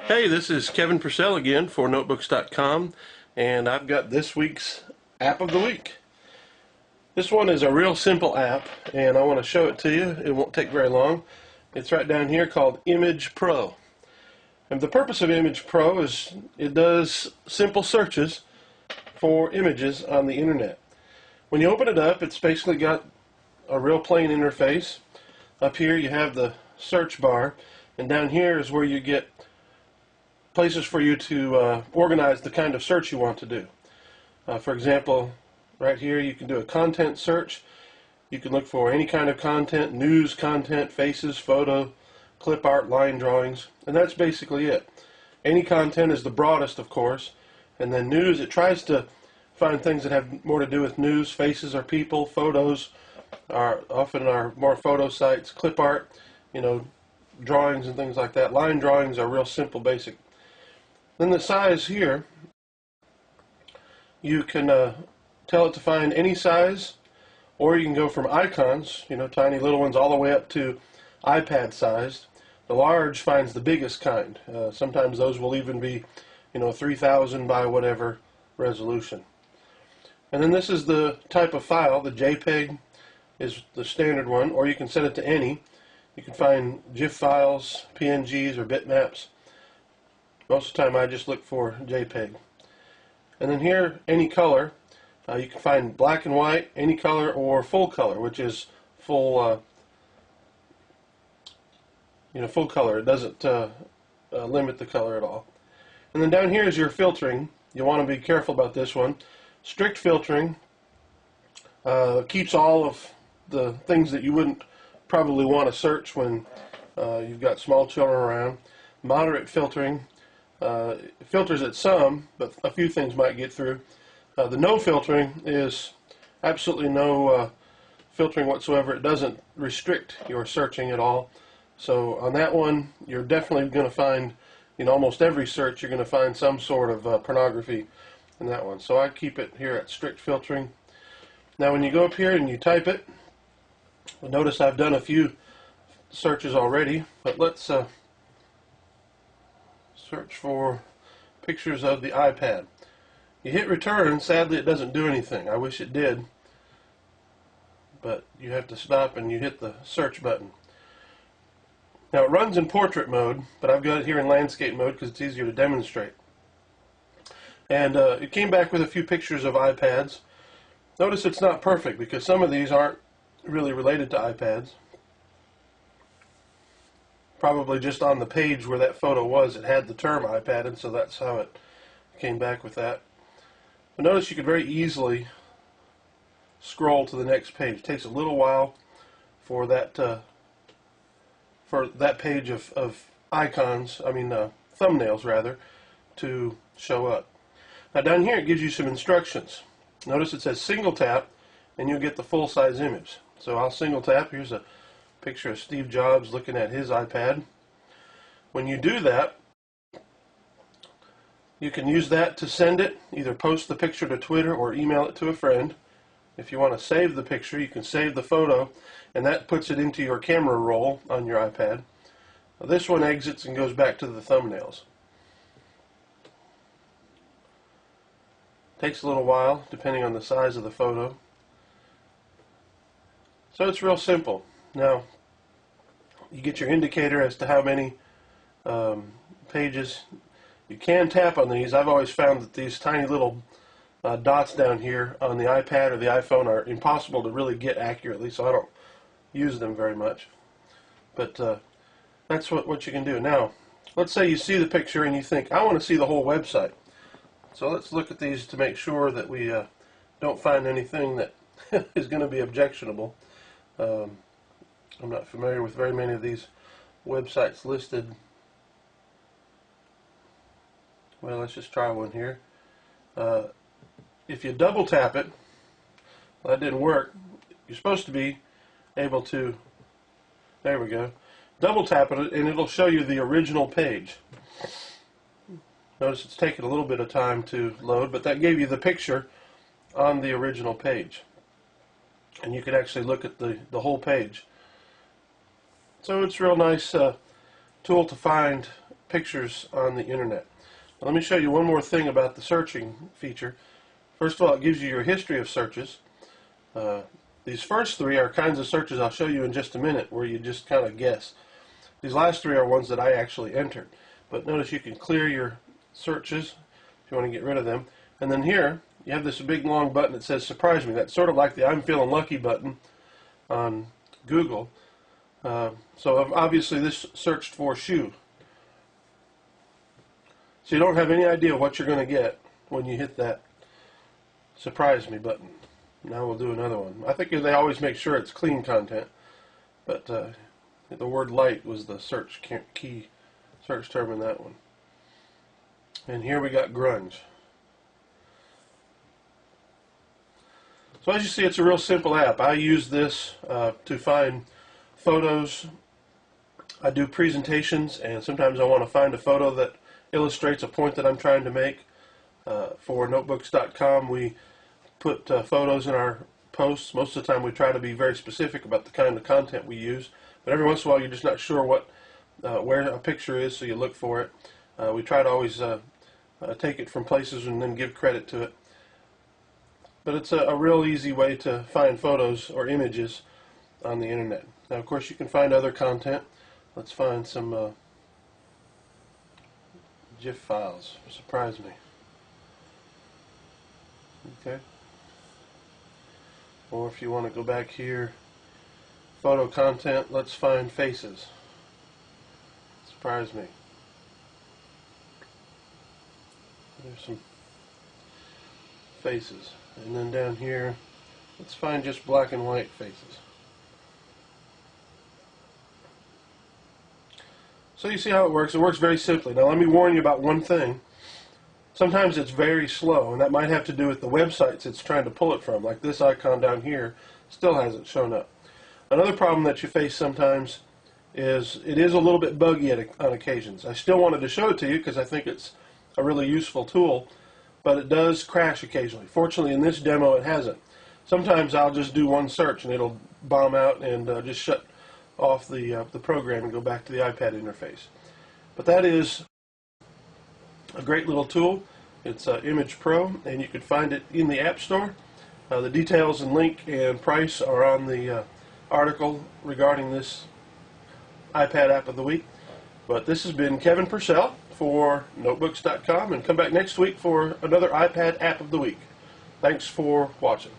Hey, this is Kevin Purcell again for Notebooks.com, and I've got this week's app of the week. This one is a real simple app, and I want to show it to you. It won't take very long. It's right down here called Image Pro. And the purpose of Image Pro is it does simple searches for images on the internet. When you open it up, it's basically got a real plain interface. Up here you have the search bar, and down here is where you get places for you to organize the kind of search you want to do. For example, right here you can do a content search. You can look for any kind of content, news content, faces, photo, clip art, line drawings, and that's basically it. Any content is the broadest, of course, and then news, it tries to find things that have more to do with news. Faces are people, photos are often more photo sites, clip art, drawings and things like that. Line drawings are real simple, basic. Then the size here, you can tell it to find any size, or you can go from icons, tiny little ones, all the way up to iPad sized. The large finds the biggest kind. Sometimes those will even be 3000 by whatever resolution. And then this is the type of file. The JPEG is the standard one, or you can set it to any. You can find GIF files, PNGs, or bitmaps. Most of the time I just look for JPEG. And then here, any color. You can find black and white, any color, or full color, which is full full color. It doesn't limit the color at all. And then down here is your filtering. You want to be careful about this one. Strict filtering keeps all of the things that you wouldn't probably want to search when you've got small children around. Moderate filtering filters at some, but a few things might get through. The no filtering is absolutely no filtering whatsoever. It doesn't restrict your searching at all. So on that one, you're definitely going to find, almost every search, you're going to find some sort of pornography in that one. So I keep it here at strict filtering. Now when you go up here and you type it, notice I've done a few searches already, but let's search for pictures of the iPad. You hit return. Sadly, it doesn't do anything. I wish it did, but you have to stop and you hit the search button. Now it runs in portrait mode, but I've got it here in landscape mode because it's easier to demonstrate. And it came back with a few pictures of iPads. Notice it's not perfect because some of these aren't really related to iPads. Probably just on the page where that photo was, it had the term iPad, and so that's how it came back with that. But notice you could very easily scroll to the next page. It takes a little while for that page of icons, thumbnails rather, to show up. Now down here it gives you some instructions. Notice it says single tap and you'll get the full size image. So I'll single tap. Here's a picture of Steve Jobs looking at his iPad. When you do that, you can use that to send it, either post the picture to Twitter or email it to a friend. If you want to save the picture, you can save the photo, and that puts it into your camera roll on your iPad. This one exits and goes back to the thumbnails. Takes a little while, depending on the size of the photo. So it's real simple. Now, you get your indicator as to how many pages. You can tap on these. I've always found that these tiny little dots down here on the iPad or the iPhone are impossible to really get accurately, so I don't use them very much. But that's what you can do. Now, let's say you see the picture and you think, I want to see the whole website. So let's look at these to make sure that we don't find anything that is going to be objectionable. I'm not familiar with very many of these websites listed. Well, let's just try one here. If you double tap it, well, that didn't work. You're supposed to be able to, there we go, double tap it and it'll show you the original page. Notice it's taken a little bit of time to load, but that gave you the picture on the original page. And you could actually look at the whole page. So it's a real nice tool to find pictures on the internet. Now, let me show you one more thing about the searching feature. First of all, it gives you your history of searches. These first three are kinds of searches I'll show you in just a minute where you just kind of guess. These last three are ones that I actually entered. But notice you can clear your searches if you want to get rid of them. And then here, you have this big long button that says Surprise Me. That's sort of like the I'm Feeling Lucky button on Google. So obviously this searched for shoe. So you don't have any idea what you're going to get when you hit that Surprise Me button. Now we'll do another one. I think they always make sure it's clean content, but the word light was the search key search term in that one. And here we got grunge. So as you see, it's a real simple app. I use this to find photos. I do presentations, and sometimes I want to find a photo that illustrates a point that I'm trying to make. For notebooks.com, we put photos in our posts. Most of the time we try to be very specific about the kind of content we use, but every once in a while you're just not sure where a picture is, so you look for it. We try to always take it from places and then give credit to it. But it's a real easy way to find photos or images on the internet. Now, of course, you can find other content. Let's find some GIF files. Surprise Me. Okay. Or if you want to go back here, photo content, let's find faces. Surprise Me. There's some faces. And then down here, let's find just black and white faces. So you see how it works. It works very simply. Now let me warn you about one thing. Sometimes it's very slow, and that might have to do with the websites it's trying to pull it from. Like this icon down here still hasn't shown up. Another problem that you face sometimes is it is a little bit buggy on occasions. I still wanted to show it to you because I think it's a really useful tool, but it does crash occasionally. Fortunately, in this demo, it hasn't. Sometimes I'll just do one search and it'll bomb out and just shut off the program and go back to the iPad interface. But that is a great little tool. It's Image Pro, and you can find it in the App Store. The details and link and price are on the article regarding this iPad app of the week. But this has been Kevin Purcell for notebooks.com, and come back next week for another iPad app of the week. Thanks for watching.